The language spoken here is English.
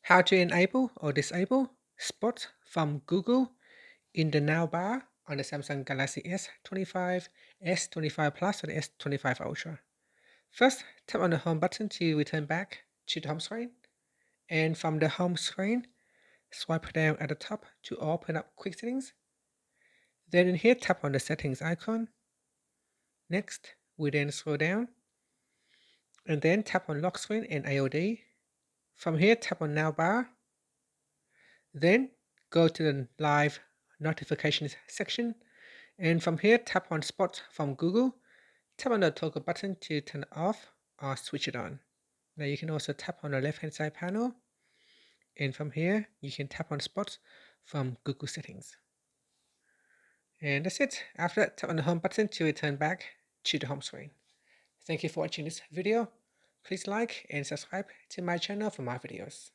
How to enable or disable Spots from Google in the Now bar on the Samsung Galaxy S25, S25 Plus, or the S25 Ultra. First, tap on the home button to return back to the home screen. And from the home screen, swipe down at the top to open up Quick Settings. Then in here, tap on the Settings icon. Next, we then scroll down and then tap on Lock Screen and AOD. From here, tap on Now bar. Then go to the Live Notifications section. And from here, tap on Spots from Google. Tap on the toggle button to turn it off or switch it on. Now you can also tap on the left-hand side panel. And from here, you can tap on Spots from Google Settings. And that's it. After that, tap on the home button to return back to the home screen. Thank you for watching this video. Please like and subscribe to my channel for more videos.